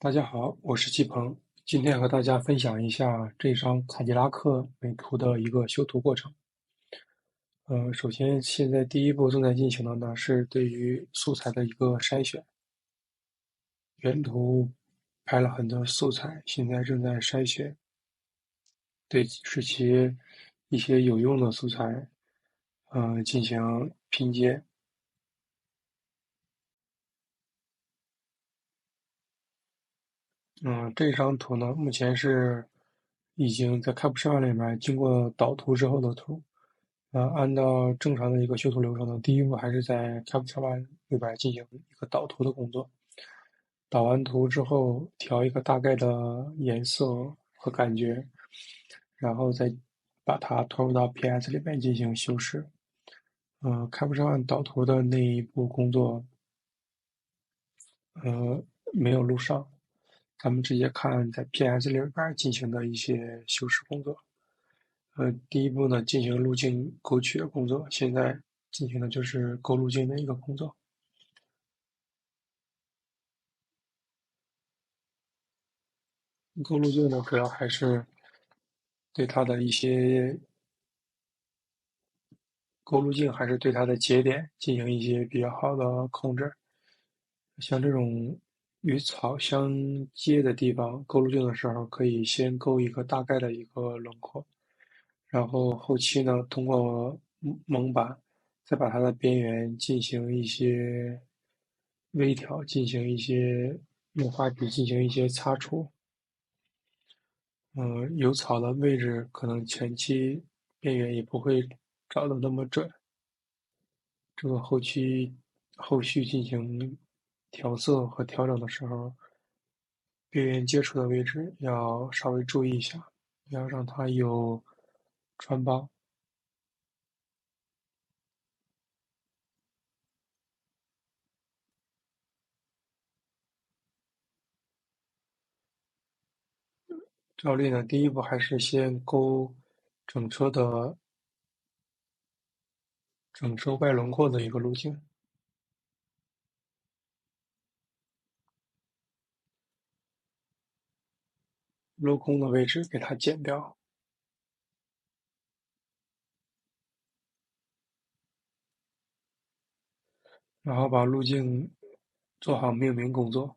大家好，我是季鹏，今天和大家分享一下这张凯迪拉克美图的一个修图过程。首先，现在第一步正在进行的呢是对于素材的一个筛选。原图拍了很多素材，现在正在筛选，对使其一些有用的素材，进行拼接。这张图呢，目前是已经在 Capture One 里面经过导图之后的图。按照正常的一个修图流程呢，第一步还是在 Capture One 里边进行一个导图的工作。导完图之后，调一个大概的颜色和感觉，然后再把它拖入到 PS 里面进行修饰。Capture One 导图的那一步工作，呃，没有录上，咱们直接看在 PS 里边进行的一些修饰工作。第一步呢，进行路径勾取的工作，现在进行的就是勾路径的一个工作。勾路径呢，主要还是对它的一些勾路径，还是对它的节点进行一些比较好的控制。像这种与草相接的地方，勾路径的时候，可以先勾一个大概的一个轮廓，然后后期呢，通过蒙版，再把它的边缘进行一些微调，进行一些用画笔进行一些擦除。有草的位置可能前期边缘也不会找的那么准，这个后续进行调色和调整的时候，边缘接触的位置要稍微注意一下，要让它有穿帮。照例呢，第一步还是先勾整车的整车外轮廓的一个路径，镂空的位置给它剪掉，然后把路径做好命名工作。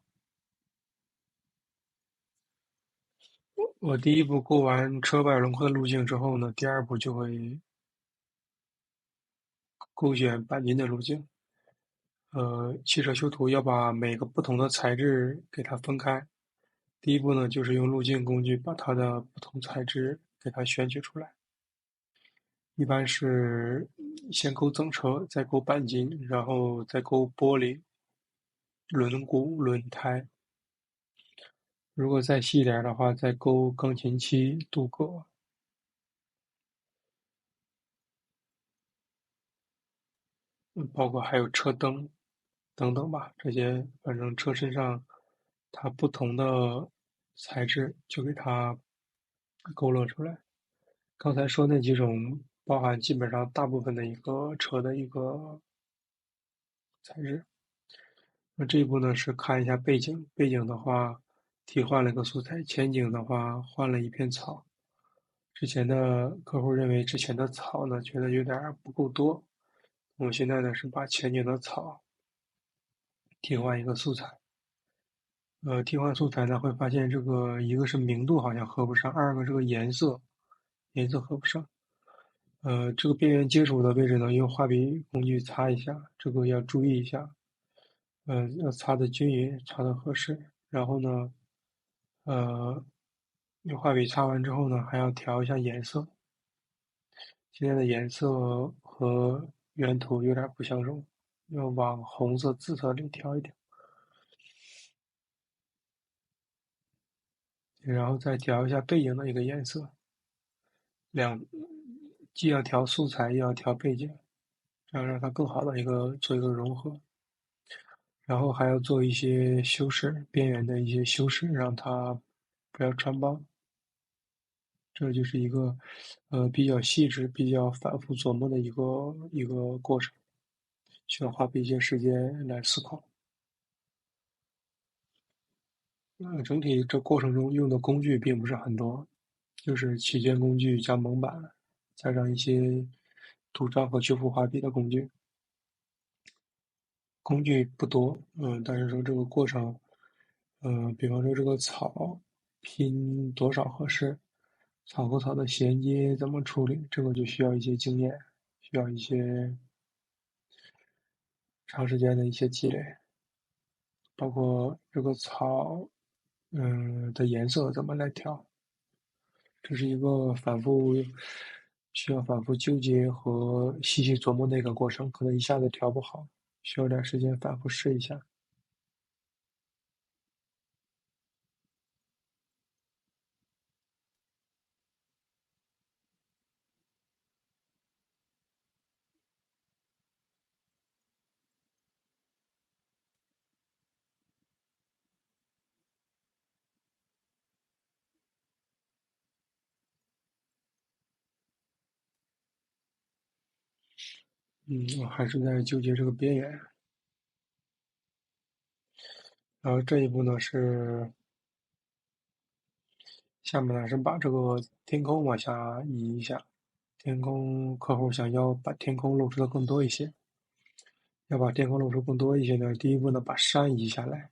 我第一步勾完车外轮廓的路径之后呢，第二步就会勾选钣金的路径。汽车修图要把每个不同的材质给它分开。第一步呢，就是用路径工具把它的不同材质给它选取出来。一般是先勾整车，再勾钣金，然后再勾玻璃、轮毂、轮胎。如果再细一点的话，再勾钢琴漆、镀铬，包括还有车灯等等吧。这些反正车身上它不同的材质就给它勾勒出来。刚才说那几种包含基本上大部分的一个车的一个材质。那这一步呢是看一下背景，背景的话替换了一个素材，前景的话换了一片草。之前的客户认为之前的草呢觉得有点不够多，我现在呢是把前景的草替换一个素材。替换素材呢会发现这个一个是明度好像合不上，二个这个颜色合不上。这个边缘接触的位置呢，用画笔工具擦一下，这个要注意一下，要擦的均匀，擦的合适。然后呢，呃，用画笔擦完之后呢，还要调一下颜色。现在的颜色和原图有点不相容，要往红色、紫色里调一调，然后再调一下背景的一个颜色，两既要调素材，又要调背景，这样让它更好的做一个融合。然后还要做一些修饰，边缘的一些修饰，让它不要穿帮。这就是一个比较细致、比较反复琢磨的一个过程，需要花费一些时间来思考。整体这过程中用的工具并不是很多，就是起件工具加蒙版，加上一些涂装和修复画笔的工具。工具不多，但是说这个过程，比方说这个草拼多少合适，草和草的衔接怎么处理，这个就需要一些经验，需要一些长时间的一些积累，包括这个草，的颜色怎么来调，这是一个需要反复纠结和细细琢磨的一个过程，可能一下子调不好，需要点时间反复试一下。我还是在纠结这个边缘。然后这一步呢是下面呢是把这个天空往下移一下，天空客户想要把天空露出的更多一些，要把天空露出更多一些呢，第一步呢把山移下来，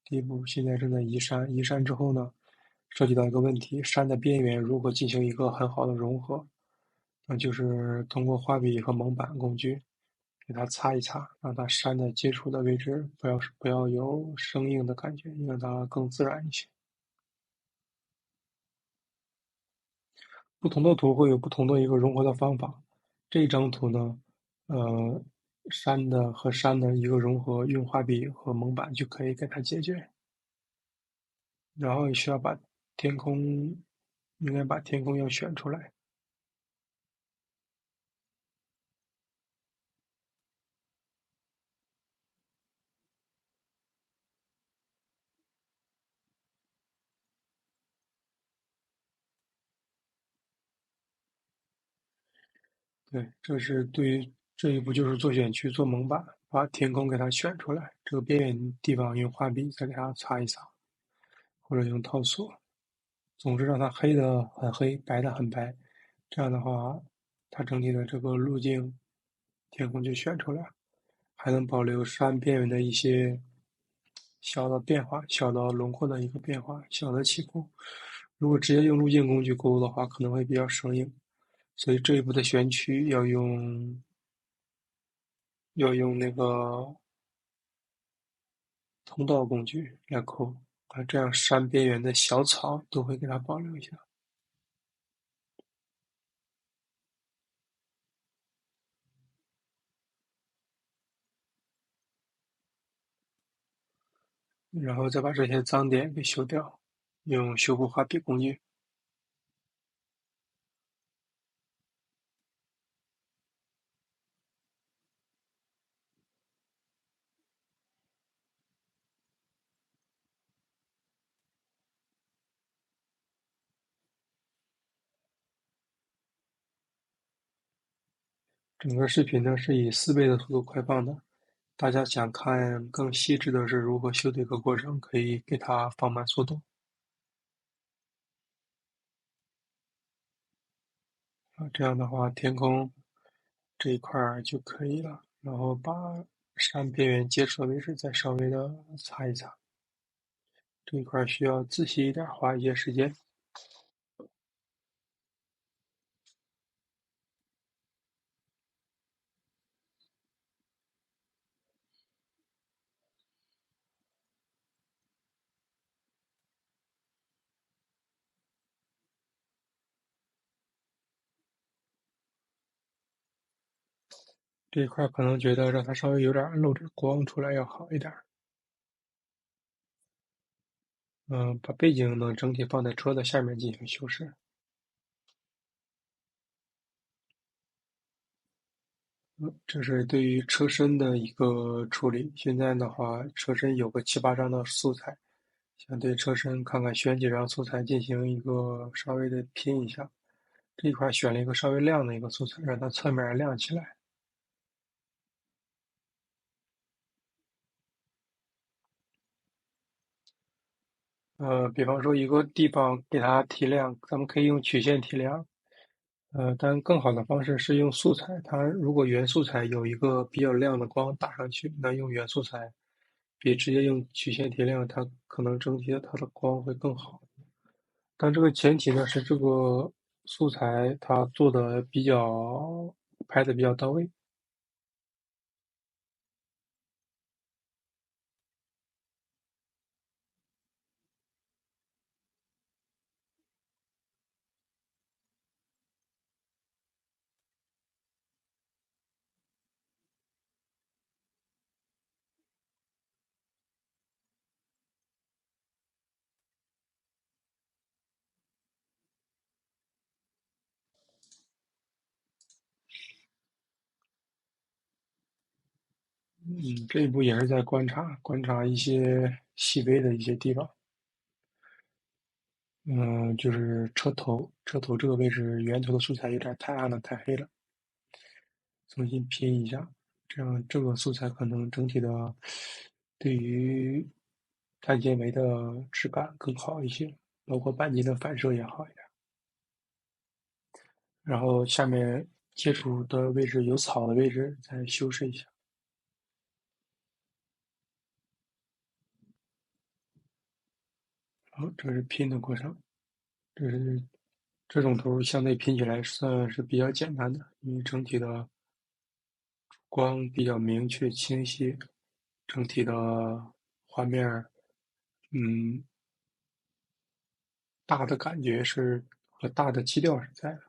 第一步现在正在移山，移山之后呢，涉及到一个问题，山的边缘如何进行一个很好的融合，那就是通过画笔和蒙版工具给它擦一擦，让它山的接触的位置不要有生硬的感觉，让它更自然一些。不同的图会有不同的一个融合的方法。这张图呢，呃，山的一个融合，用画笔和蒙版就可以给它解决。然后需要把天空，应该把天空要选出来。对，这一步就是做选区、做蒙版，把天空给它选出来。这个边缘地方用画笔再给它擦一擦，或者用套索。总之让它黑的很黑，白的很白，这样的话，它整体的这个路径，天空就选出来，还能保留山边缘的一些小的变化、小的轮廓的一个变化、小的起伏。如果直接用路径工具勾的话，可能会比较生硬，所以这一步的选取要用那个通道工具来抠，这样山边缘的小草都会给它保留一下。然后再把这些脏点给修掉，用修复画笔工具。整个视频呢是以4倍的速度快放的，大家想看更细致的是如何修的一个过程，可以给它放慢速度啊，这样的话天空这一块儿就可以了，然后把山边缘接触的位置再稍微的擦一擦，这一块儿需要仔细一点，花一些时间。这一块儿可能觉得让它稍微有点露点光出来要好一点。把背景呢整体放在车的下面进行修饰。这是对于车身的一个处理。现在的话，车身有个7、8张的素材，想对车身看看选几张素材进行一个稍微的拼一下。这一块选了一个稍微亮的一个素材，让它侧面亮起来。比方说一个地方给它提亮，咱们可以用曲线提亮。但更好的方式是用素材。它如果原素材有一个比较亮的光打上去，那用原素材比直接用曲线提亮，它可能整体的它的光会更好。但这个前提呢是这个素材它做的比较拍的比较到位。这一步也是在观察一些细微的一些地方。就是车头这个位置，源头的素材有点太暗了，太黑了，重新拼一下，这样这个素材可能整体的对于碳纤维的质感更好一些，包括半径的反射也好一点。然后下面接触的位置有草的位置再修饰一下。好，这是拼的过程，这是这种图相对拼起来算是比较简单的，因为整体的光比较明确清晰，整体的画面嗯，大的感觉是和大的基调是在的。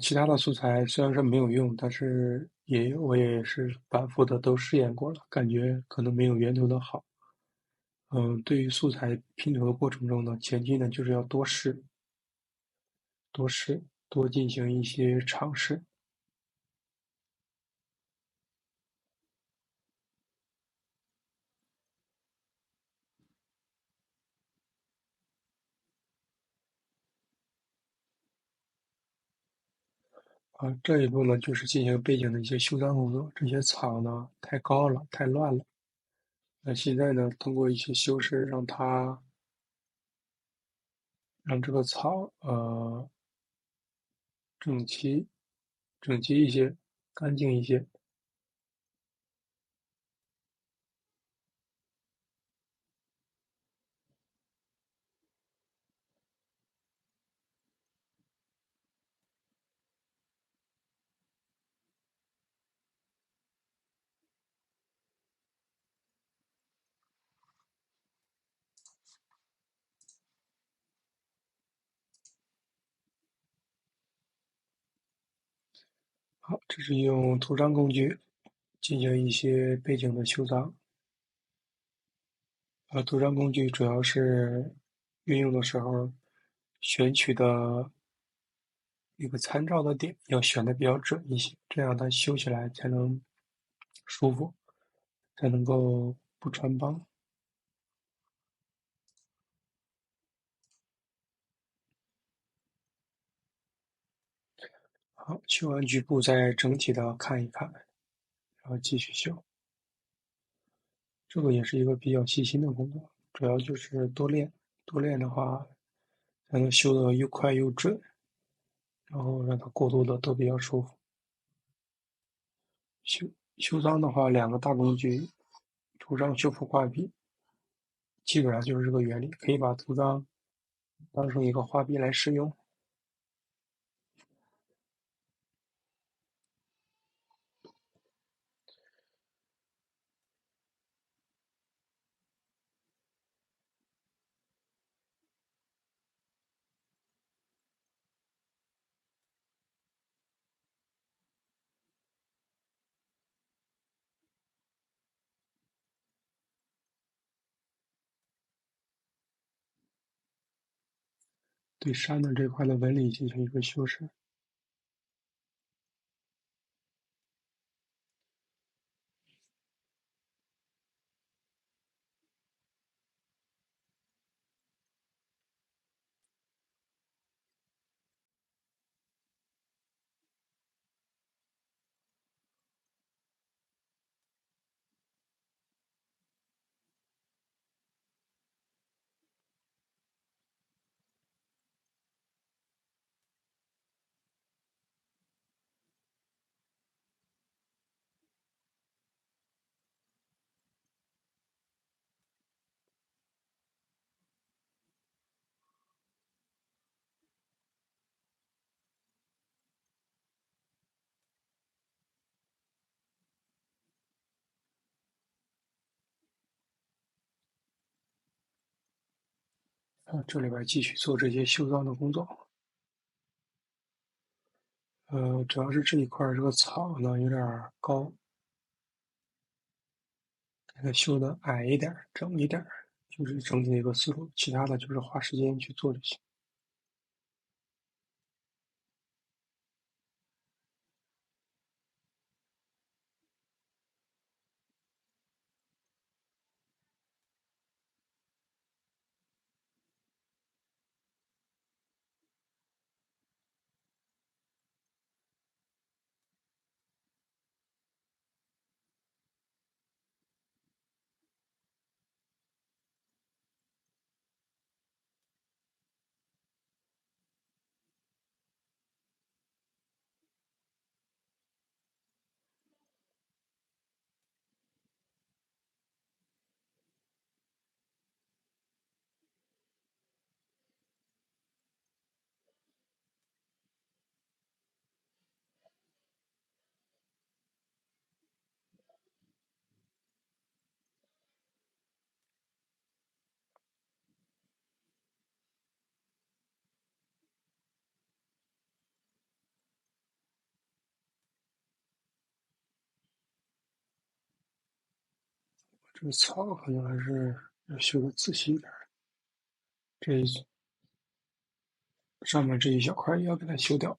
其他的素材虽然说没有用，但是我也是反复的都试验过了，感觉可能没有源头的好。对于素材拼图的过程中呢，前期呢就是要多试，多试，多进行一些尝试。这一步呢就是进行背景的一些修脏工作。这些草呢太高了，太乱了。那现在呢，通过一些修饰，让这个草整齐、整齐一些，干净一些。好，这是用图章工具进行一些背景的修脏。图章工具主要是运用的时候选取的一个参照的点要选的比较准一些，这样它修起来才能舒服，才能够不穿帮。好，修完局部再整体的看一看，然后继续修。这个也是一个比较细心的工作，主要就是多练，多练的话才能修得又快又准，然后让它过渡的都比较舒服。修修脏的话，两个大工具，图章修复画笔，基本上就是这个原理，可以把图章当成一个画笔来使用。对山的这块的纹理进行一个修饰。这里边继续做这些修脏的工作。主要是这一块儿这个草呢有点儿高，给它修的矮一点儿，整一点儿，就是整体的一个思路。其他的就是花时间去做就行。这个草可能还是要修的仔细一点儿，这上面这一小块也要给它修掉。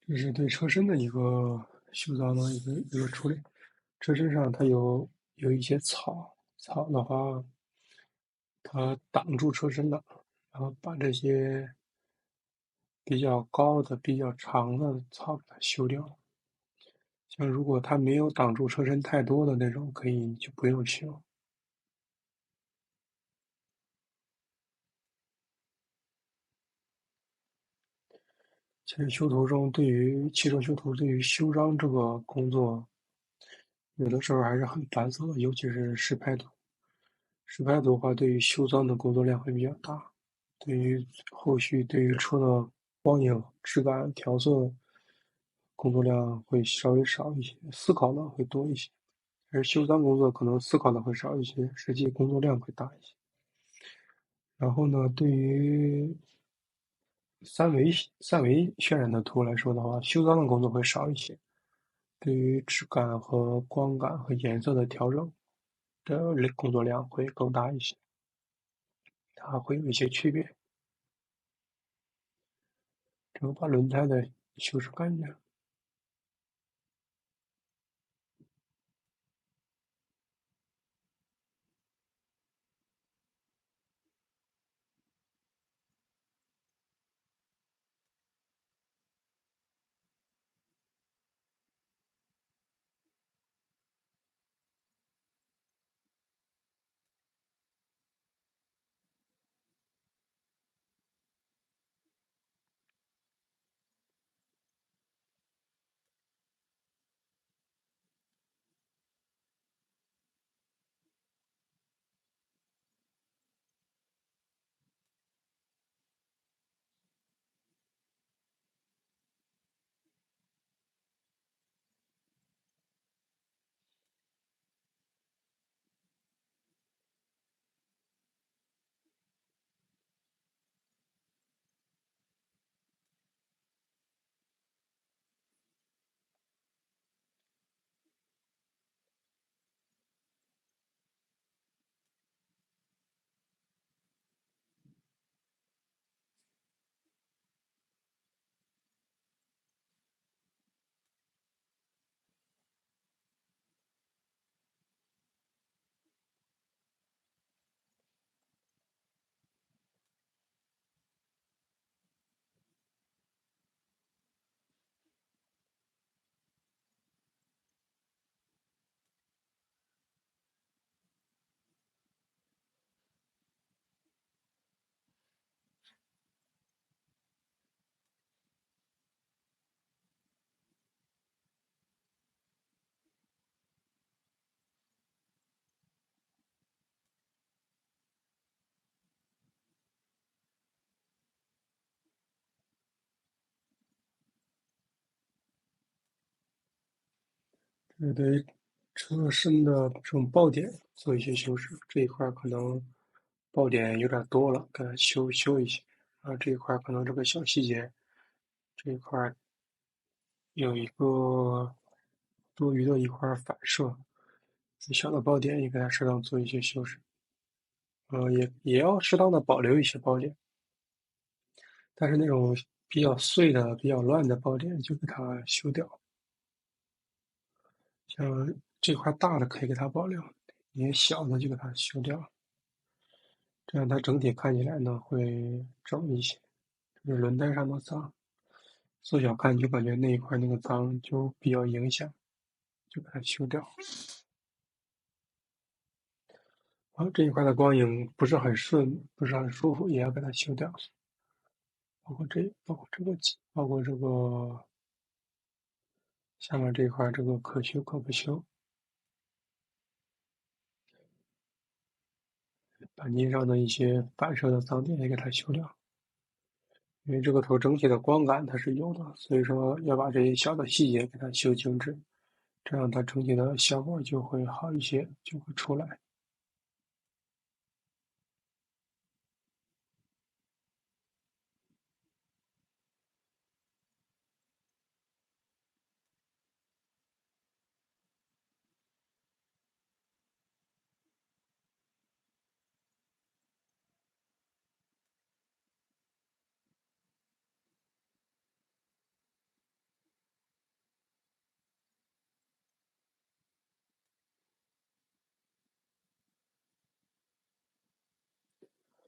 这是对车身的一个修脏的一个处理。车身上它有一些草，草的话它挡住车身了，然后把这些比较高的、比较长的草给它修掉。像如果它没有挡住车身太多的那种，可以就不用修。其实修图中，对于汽车修图，对于修章这个工作，有的时候还是很繁琐的，尤其是实拍图。实拍图的话，对于修脏的工作量会比较大，对于后续对于车的光影、质感调色工作量会稍微少一些，思考的会多一些。而修脏工作可能思考的会少一些，实际工作量会大一些。然后呢，对于三维渲染的图来说的话，修脏的工作会少一些，对于质感和光感和颜色的调整的工作量会更大一些，它会有一些区别。这个把轮胎的修饰干净。是对车身的这种爆点做一些修饰，这一块儿可能爆点有点多了，给它修一些。啊，这一块儿可能这个小细节这一块儿有一个多余的一块儿反射，小的爆点也给它适当做一些修饰。也要适当的保留一些爆点，但是那种比较碎的、比较乱的爆点就给它修掉。像这块大的可以给它保留，一些小的就给它修掉，这样它整体看起来呢会整一些。就是轮胎上的脏，缩小看就感觉那一块那个脏就比较影响，就把它修掉。这一块的光影不是很顺，不是很舒服，也要给它修掉。包括这个下面这一块这个可修可不修，钣金上的一些反射的脏点也给它修掉。因为这个头整体的光感它是有的，所以说要把这些小的细节给它修精致，这样它整体的效果就会好一些，就会出来。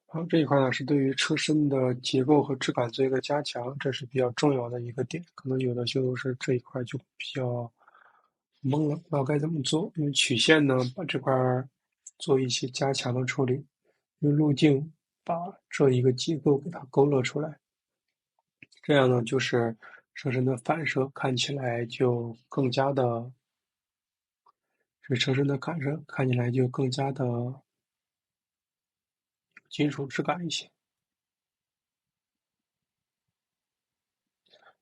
好，这一块呢是对于车身的结构和质感做一个加强，这是比较重要的一个点。可能有的修图师这一块就比较懵了，不知道该怎么做。用曲线呢把这块做一些加强的处理，用路径把这一个结构给它勾勒出来，这样呢就是车身的反射看起来就更加的，这车身的感受看起来就更加的金属质感一些。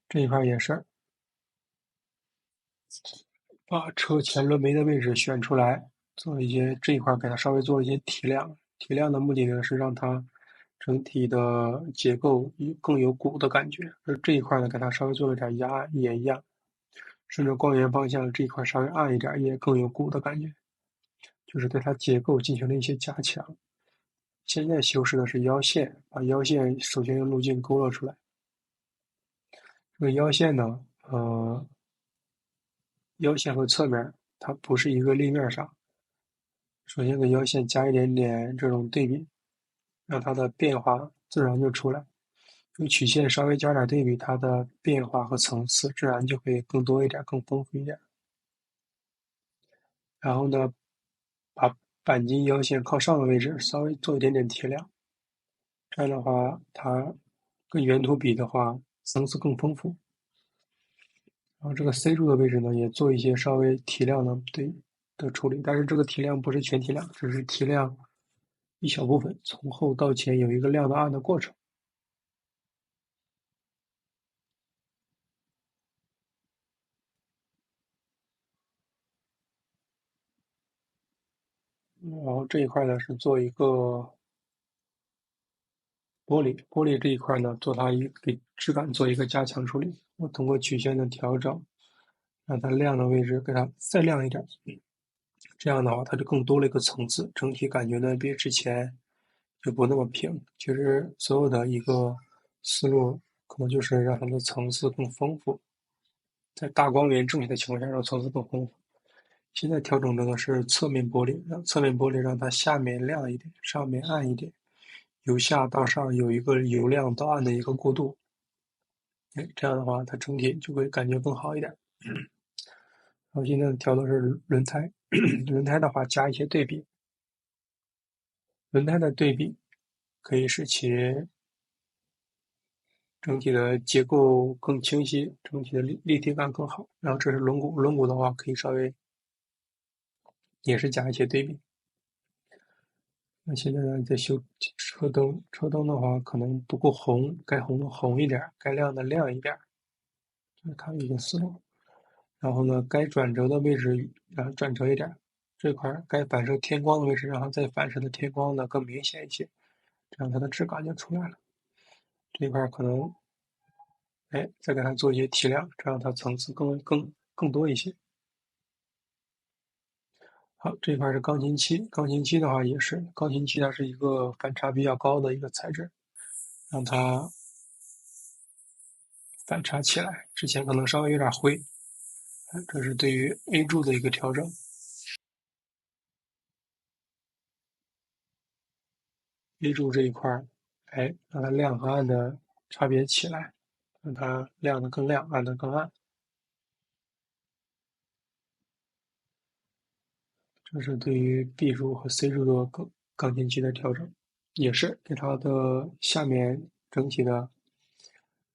这一块也是把车前轮眉的位置选出来，做一些这一块给它稍微做一些提亮。提亮的目的呢是让它整体的结构更有鼓的感觉，而这一块呢给它稍微做了点压暗也一样，顺着光源方向这一块稍微暗一点也更有鼓的感觉，就是对它结构进行了一些加强。现在修饰的是腰线，把腰线首先用路径勾勒出来。这个腰线呢，腰线和侧面它不是一个立面上，首先给腰线加一点点这种对比，让它的变化自然就出来。用曲线稍微加点对比，它的变化和层次自然就会更多一点，更丰富一点。然后呢，把钣金腰线靠上的位置稍微做一点点提亮，这样的话，它跟原图比的话，层次更丰富。然后这个 C 柱的位置呢，也做一些稍微提亮的处理，但是这个提亮不是全提亮，只是提亮一小部分，从后到前有一个亮的暗的过程。然后这一块呢是做一个玻璃这一块呢，做它给质感做一个加强处理。我通过曲线的调整，让它亮的位置给它再亮一点，这样的话它就更多了一个层次，整体感觉呢比之前就不那么平。其实所有的一个思路，可能就是让它的层次更丰富，在大光源正确的情况下，让层次更丰富。现在调整的是侧面玻璃，让侧面玻璃让它下面亮一点，上面暗一点，由下到上有一个由亮到暗的一个过渡。这样的话它整体就会感觉更好一点。然后现在调的是轮胎，轮胎的话加一些对比，轮胎的对比可以使其整体的结构更清晰，整体的立体感更好。然后这是轮毂，轮毂的话可以稍微也是加一些对比。那现在呢在修车灯，车灯的话可能不够红，该红的红一点，该亮的亮一点，就是它一个思路。然后呢，该转折的位置让它转折一点，这块儿该反射天光的位置让它再反射的天光的更明显一些，这样它的质感就出来了。这一块儿可能，哎，再给它做一些提亮，这样它层次更多一些。好，这一块是钢琴漆，钢琴漆的话也是，钢琴漆它是一个反差比较高的一个材质，让它反差起来，之前可能稍微有点灰，这是对于 A 柱的一个调整。A 柱这一块儿，哎，让它亮和暗的差别起来，让它亮的更亮，暗的更暗。这是对于 B 柱和 C 柱的钢琴漆的调整，也是给它的下面整体的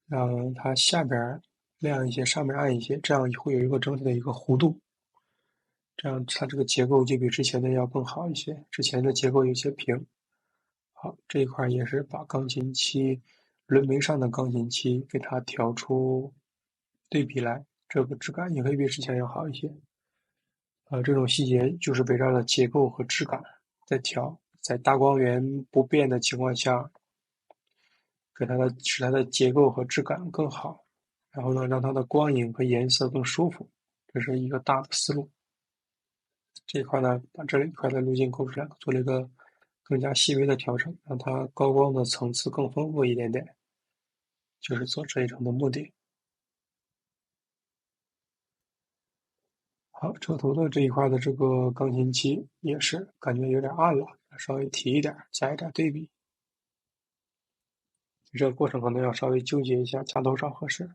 让它下边亮一些，上面暗一些，这样会有一个整体的一个弧度，这样它这个结构就比之前的要更好一些。之前的结构有些平。好，这一块也是把钢琴漆轮眉上的钢琴漆给它调出对比来，这个质感也会比之前要好一些。这种细节就是围绕着结构和质感在调，在大光源不变的情况下，使它的结构和质感更好，然后呢，让它的光影和颜色更舒服，这是一个大的思路。这一块呢，把这一块的路径勾出来，做了一个更加细微的调整，让它高光的层次更丰富一点点，就是做这一层的目的。好，车头的这一块的这个钢琴漆也是感觉有点暗了，稍微提一点，加一点对比。这个过程可能要稍微纠结一下，加多少合适。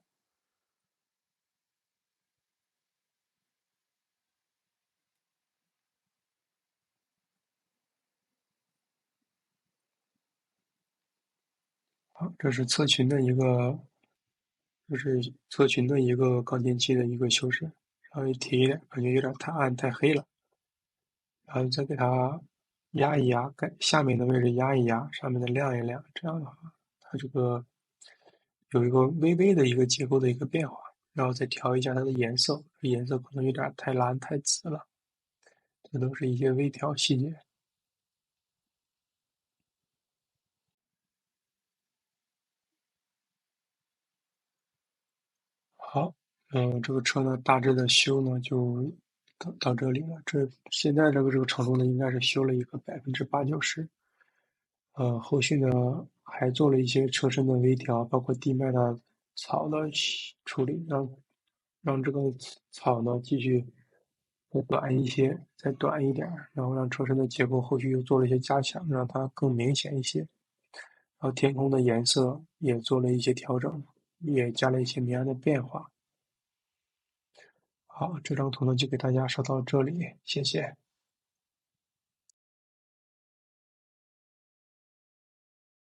好，这是侧裙的一个，钢琴漆的一个修饰，稍微提一点，感觉有点太暗太黑了。然后再给它压一压，下面的位置压一压，上面的亮一亮，这样的话，它这个有一个微微的一个结构的一个变化，然后再调一下它的颜色，颜色可能有点太蓝太紫了，这都是一些微调细节。好，这个车呢大致的修呢就到这里了，现在这个程度呢应该是修了一个80%-90%。后续呢还做了一些车身的微调，包括地面的草的处理，让这个草呢继续再短一些，再短一点儿，然后让车身的结构后续又做了一些加强，让它更明显一些。然后天空的颜色也做了一些调整，也加了一些明暗的变化。好，这张图呢就给大家说到这里，谢谢。